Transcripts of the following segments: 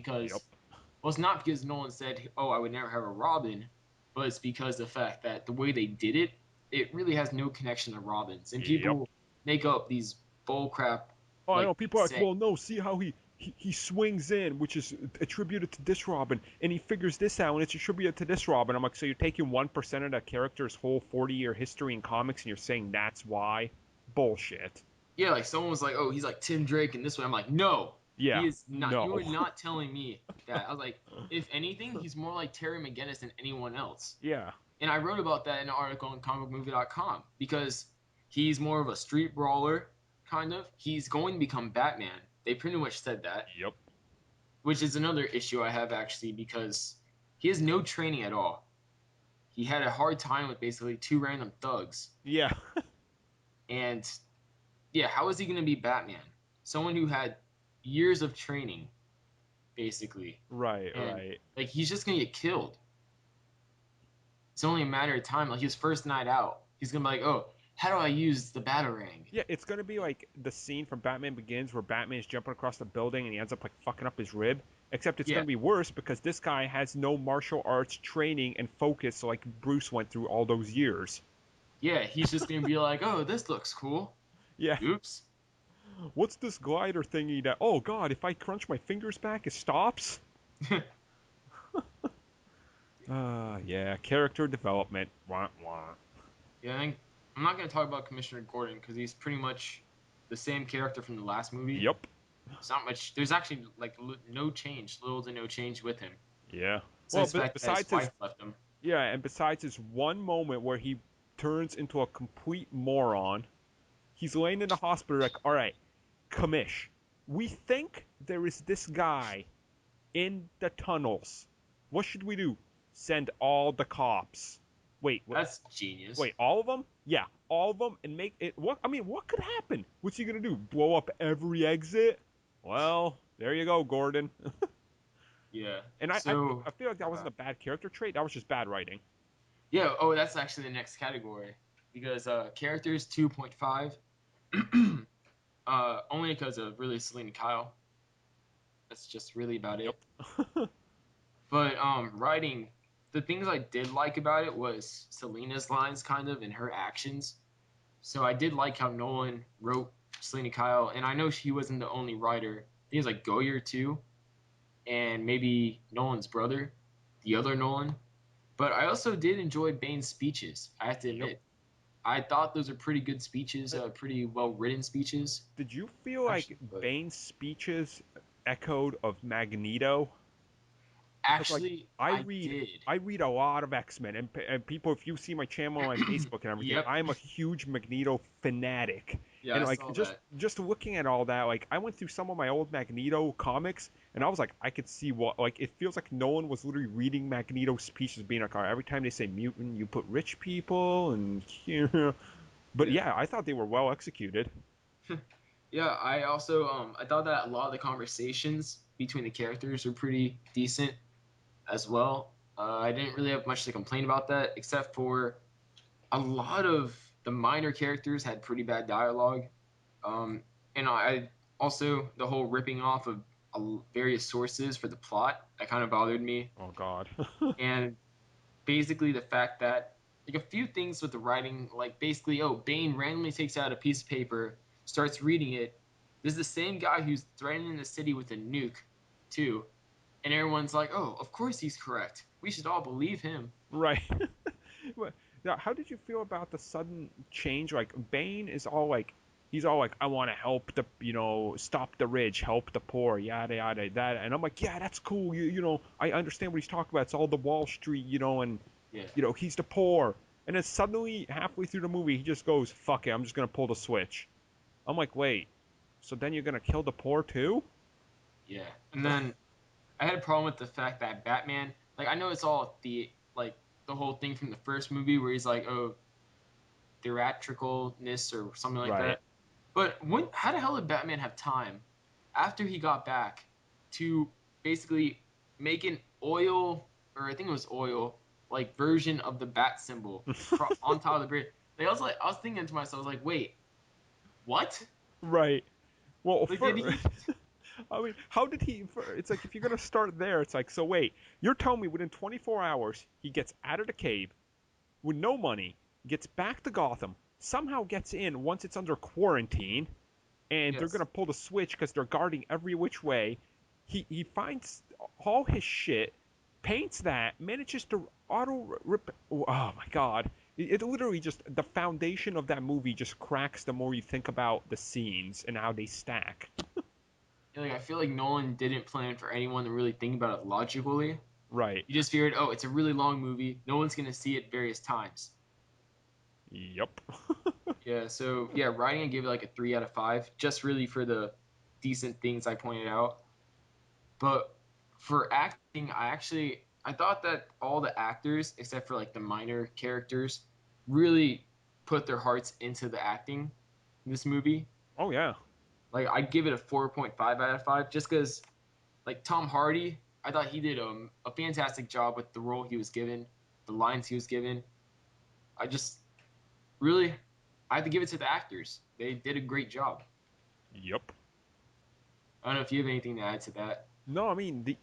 because, Yep. well, it's not because Nolan said, "Oh, I would never have a Robin," but it's because of the fact that the way they did it, it really has no connection to Robins, and Yep. people make up these bullcrap Oh, I know like people are like, saying, well, no, see how he swings in, which is attributed to this Robin, and he figures this out, and it's attributed to this Robin. I'm like, so you're taking 1% of that character's whole 40-year history in comics, and you're saying that's why? Bullshit. yeah, like someone was like, "Oh, he's like Tim Drake in this way." I'm like, "No, he Yeah, is not. You no. are not telling me that." I was like, "If anything, he's more like Terry McGinnis than anyone else." Yeah. And I wrote about that in an article on comicbookmovie.com because he's more of a street brawler, kind of. He's going to become Batman. They pretty much said that, Yep. which is another issue I have actually because he has no training at all. He had a hard time with basically two random thugs. Yeah. And yeah, how is he going to be Batman? Someone who had years of training, basically. Right, And right. like he's just going to get killed. It's only a matter of time. Like his first night out, he's going to be like, oh, how do I use the Batarang? Yeah, it's gonna be like the scene from Batman Begins where Batman's jumping across the building and he ends up like fucking up his rib. Except it's Yeah, gonna be worse because this guy has no martial arts training and focus like Bruce went through all those years. yeah, he's just gonna be like, "Oh, this looks cool." Yeah. Oops. What's this glider thingy that oh god, if I crunch my fingers back it stops? Yeah, Yeah, character development. Wah wah. I think I'm not gonna talk about Commissioner Gordon because he's pretty much the same character from the last movie. Yep. It's not much. There's actually like no change, little to no change with him. Yeah. Well, Besides the fact that his besides his wife left him. yeah, and besides his one moment where he turns into a complete moron, he's laying in the hospital like, all right, Commish, we think there is this guy in the tunnels. What should we do? Send all the cops. Wait, what? That's genius. Wait, all of them? Yeah, all of them, and make it. What? I mean, what could happen? What's he gonna do? Blow up every exit? Well, there you go, Gordon. Yeah. And So, I feel like that wasn't a bad character trait. That was just bad writing. yeah. Oh, that's actually the next category because characters 2.5. Only because of really Selena Kyle. That's just really about Yep. it. But writing, the things I did like about it was Selena's lines, kind of, and her actions. So I did like how Nolan wrote Selena Kyle, and I know he wasn't the only writer. I think it was like Goyer too, and maybe Nolan's brother, the other Nolan. But I also did enjoy Bane's speeches. I have to Yep. admit, I thought those are pretty good speeches, Uh, pretty well written speeches. Did you feel like Actually, but Bane's speeches echoed of Magneto? Because like actually, I I read did. I read a lot of X-Men and people if you see my channel on my Facebook and everything, Yep. I'm a huge Magneto fanatic. Yeah, And I like saw that. just looking at all that, like I went through some of my old Magneto comics and I was like I could see what like it feels like no one was literally reading Magneto's speeches being like, every time they say mutant, you put rich people and you know. But Yeah. yeah, I thought they were well executed. Yeah, I also I thought that a lot of the conversations between the characters were pretty decent as well. I didn't really have much to complain about that, except for a lot of the minor characters had pretty bad dialogue. And I also the whole ripping off of various sources for the plot that kind of bothered me, Oh god. and basically the fact that like a few things with the writing, like basically, oh, Bane randomly takes out a piece of paper, starts reading it. This is the same guy who's threatening the city with a nuke, too, and everyone's like, oh, of course he's correct. We should all believe him. Right. Now, how did you feel about the sudden change? Like Bane is all like, he's all like, I want to help the, stop the rich, help the poor, yada yada that, and I'm like, yeah, that's cool. I understand what he's talking about. It's all the Wall Street, and Yeah, he's the poor. And then suddenly, halfway through the movie, he just goes, fuck it, I'm just gonna pull the switch. I'm like, wait, so then you're gonna kill the poor too? yeah. And then I had a problem with the fact that Batman, like, I know it's all the whole thing from the first movie where he's like, oh, theatricalness or something like Right. that. But how the hell did Batman have time after he got back to basically make an oil, or I think it was oil, like version of the bat symbol on top of the bridge? Like, I was thinking to myself, I was like, wait, what? Right. Well, Like, did he? I mean, how did he? It's like if you're gonna start there, it's like, so wait, you're telling me within 24 hours he gets out of the cave with no money, gets back to Gotham, somehow gets in once it's under quarantine, and they're Yes. gonna pull the switch because they're guarding every which way. He finds all his shit, paints that, manages to auto rip. Oh my god! It literally just the foundation of that movie just cracks the more you think about the scenes and how they stack. Yeah, like I feel like Nolan didn't plan for anyone to really think about it logically. Right. He just figured, oh, it's a really long movie. No one's gonna see it various times. Yep. Yeah, so yeah, writing I gave it like a 3 out of 5, just really for the decent things I pointed out. But for acting, I thought that all the actors, except for like the minor characters, really put their hearts into the acting in this movie. Oh yeah. Like I'd give it a 4.5 out of 5, just because like Tom Hardy, I thought he did a fantastic job with the role he was given, the lines he was given. I just really, I have to give it to the actors. They did a great job. Yep. I don't know if you have anything to add to that. No, I mean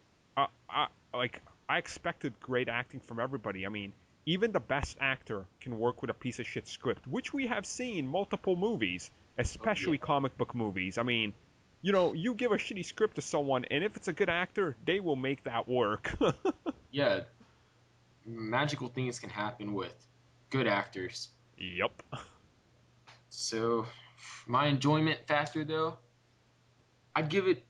like I expected great acting from everybody. I mean, even the best actor can work with a piece of shit script, which we have seen multiple movies, Oh yeah, especially comic book movies. I mean, you give a shitty script to someone, and if it's a good actor, they will make that work. yeah. Magical things can happen with good actors. Yep. So, my enjoyment factor though, I'd give it,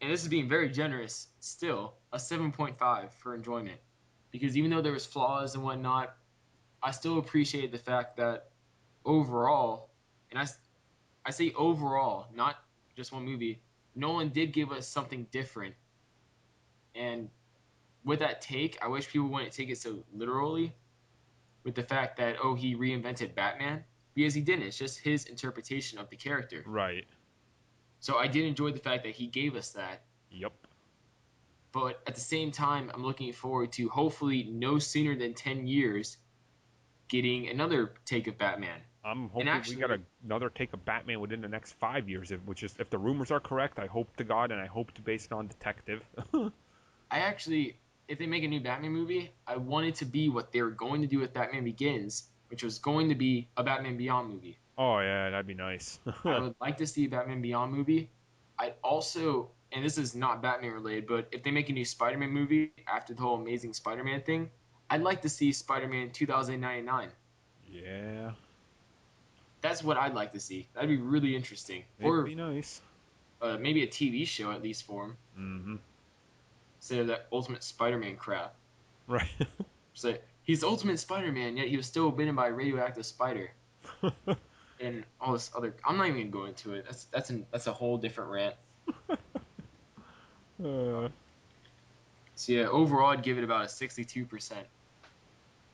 and this is being very generous, still a 7.5 for enjoyment, because even though there was flaws and whatnot, I still appreciated the fact that overall, and I say overall, not just one movie, Nolan did give us something different. And with that take, I wish people wouldn't take it so literally with the fact that, oh, he reinvented Batman, because he didn't. It's just his interpretation of the character. Right. So I did enjoy the fact that he gave us that. Yep. But at the same time, I'm looking forward to hopefully no sooner than 10 years getting another take of Batman. I'm And hoping we got actually, another take of Batman within the next 5 years, which is if the rumors are correct. I hope to God, and I hope to based on Detective. if they make a new Batman movie, I want it to be what they were going to do with Batman Begins, which was going to be a Batman Beyond movie. Oh yeah, that'd be nice. I would like to see a Batman Beyond movie. I'd also, and this is not Batman related, but if they make a new Spider-Man movie after the whole Amazing Spider-Man thing, I'd like to see Spider-Man 2099. Yeah, That's what I'd like to see. That'd be really interesting. it'd Or be nice. maybe a TV show at least for him Hmm. instead of that Ultimate Spider-Man crap. Right. So he's Ultimate Spider-Man, yet he was still bitten by a radioactive spider and all this other. I'm not even gonna go into it. That's a whole different rant. uh, So yeah, overall, I'd give it about a 62%.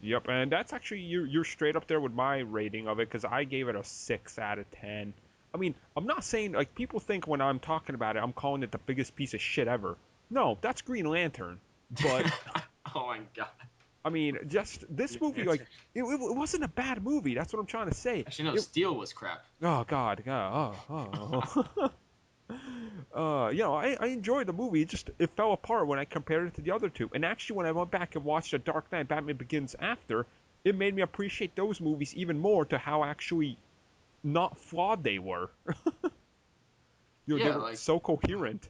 yep, and that's actually you're straight up there with my rating of it because I gave it a 6 out of 10. I mean, I'm not saying like people think when I'm talking about it, I'm calling it the biggest piece of shit ever. No, that's Green Lantern. But Oh my god. I mean, just this Yeah, movie, like it wasn't a bad movie. That's what I'm trying to say. actually, no, It Steel was crap. Oh God, God, I enjoyed the movie. It fell apart when I compared it to the other two. And actually, when I went back and watched The Dark Knight, Batman Begins after, it made me appreciate those movies even more to how actually not flawed they were. They Yeah, were like so coherent.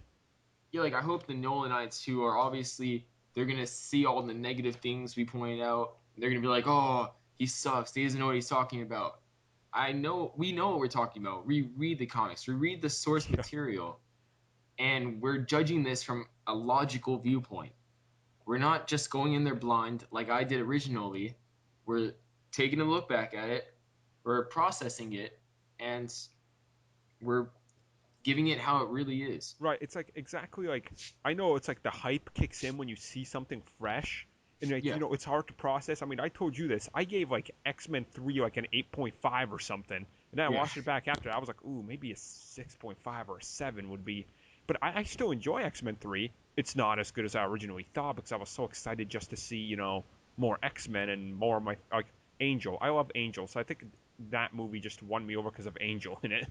yeah, like I hope the Nolanites who are obviously they're gonna see all the negative things we pointed out. They're gonna be like, oh, he sucks. He doesn't know what he's talking about. I know we know what we're talking about. We read the comics, we read the source Yeah, material, and we're judging this from a logical viewpoint. We're not just going in there blind like I did originally. We're taking a look back at it, we're processing it, and we're giving it how it really is. right. It's like exactly like I know it's like the hype kicks in when you see something fresh, and like Yeah. it's hard to process. I mean, I told you this. I gave like X-Men 3 like an 8.5 or something, and then I Yeah. watched it back after. I was like, ooh, maybe a 6.5 or a 7 would be. But I still enjoy X-Men 3. It's not as good as I originally thought because I was so excited just to see more X-Men and more of my like Angel. I love Angel, so I think that movie just won me over because of Angel in it.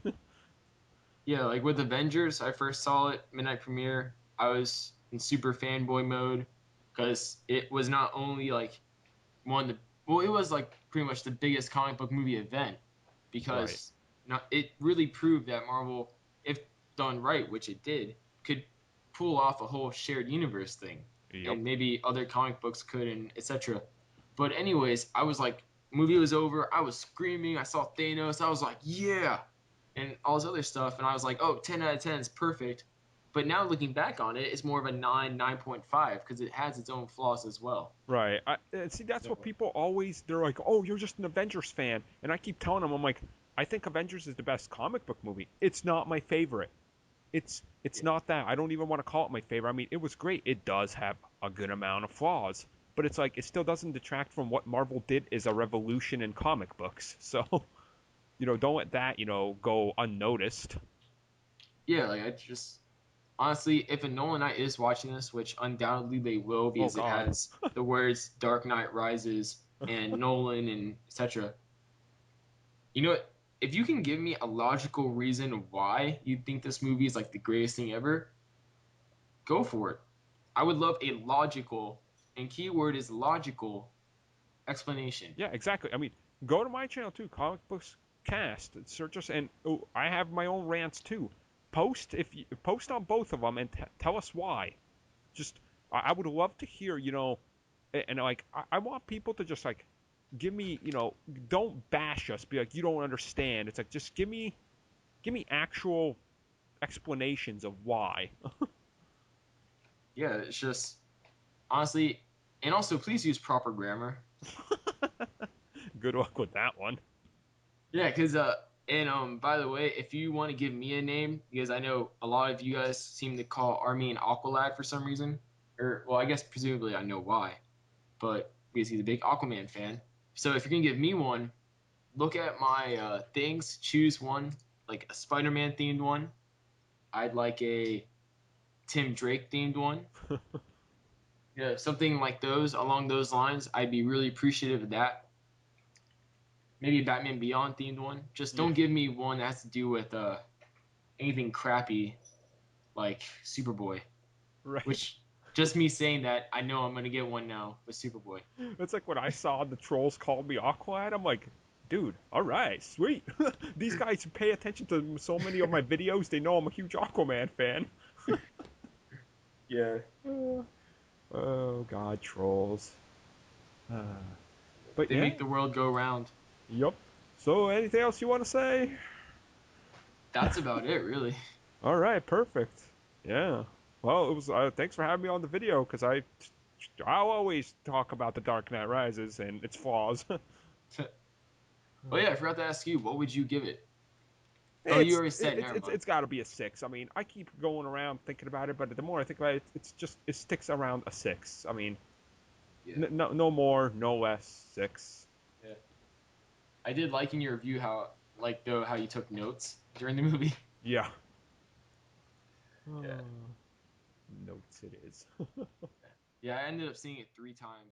Yeah, like with Avengers, I first saw it midnight premiere. I was in super fanboy mode because it was not only like one of the well, it was like pretty much the biggest comic book movie event Right. because not it really proved that Marvel, if done right, which it did, could pull off a whole shared universe thing, Yep. and maybe other comic books could, and etc. But anyways, I was like, movie was over. I was screaming. I saw Thanos. I was like, yeah, and all this other stuff, and I was like, oh, 10 out of 10 is perfect. But now looking back on it, it's more of a 9, 9.5 because it has its own flaws as well. Right. See, that's what So people always. They're like, "Oh, you're just an Avengers fan," and I keep telling them, I'm like, I think Avengers is the best comic book movie. It's not my favorite. It's yeah. not that. I don't even want to call it my favorite. I mean, it was great. It does have a good amount of flaws, but it's like it still doesn't detract from what Marvel did is a revolution in comic books. So, don't let that, go unnoticed. Yeah, like I just honestly, if a Nolanite is watching this, which undoubtedly they will Oh because it God. has the words Dark Knight Rises and Nolan and etc. You know what? If you can give me a logical reason why you think this movie is like the greatest thing ever, go for it. I would love a logical, and keyword is logical, explanation. Yeah, exactly. I mean, go to my channel too, Comic Books Cast. Search us, and oh, I have my own rants too. Post on both of them and tell us why. Just I would love to hear, and like I want people to just like give me, don't bash us. Be like you don't understand. It's like just give me actual explanations of why. Yeah, it's just honestly, and also please use proper grammar. Good luck with that one. Yeah, and by the way, if you want to give me a name, because I know a lot of you guys seem to call Army an Aqualad for some reason, or well, I guess presumably I know why, but because he's a big Aquaman fan. So if you're gonna give me one, look at my things, choose one, like a Spider-Man themed one. I'd like a Tim Drake themed one. Yeah, something like those along those lines. I'd be really appreciative of that. Maybe a Batman Beyond themed one. Just Yeah, don't give me one that has to do with anything crappy like Superboy. right. Which just me saying that, I know I'm gonna get one now with Superboy. It's like when I saw the trolls call me Aqualad, I'm like, dude, all right, sweet. These guys pay attention to so many of my videos. They know I'm a huge Aquaman fan. Yeah. Oh God, trolls. Uh, but They yeah, make the world go round. yup. So anything else you want to say? That's about it, really. All right, perfect. Yeah. Well, it was. Thanks for having me on the video because I'll always talk about the Dark Knight Rises and its flaws. Oh yeah, I forgot to ask you, what would you give it? Oh, you It's already said. it's Never it's, mind. it's got to be a 6. I mean, I keep going around thinking about it, but the more I think about it, it sticks around a 6. I mean, Yeah, no more, no less. 6. yeah. I did like in your review how, like, though, how you took notes during the movie. Yeah. Yeah, Notes it is. yeah. I ended up seeing it 3 times.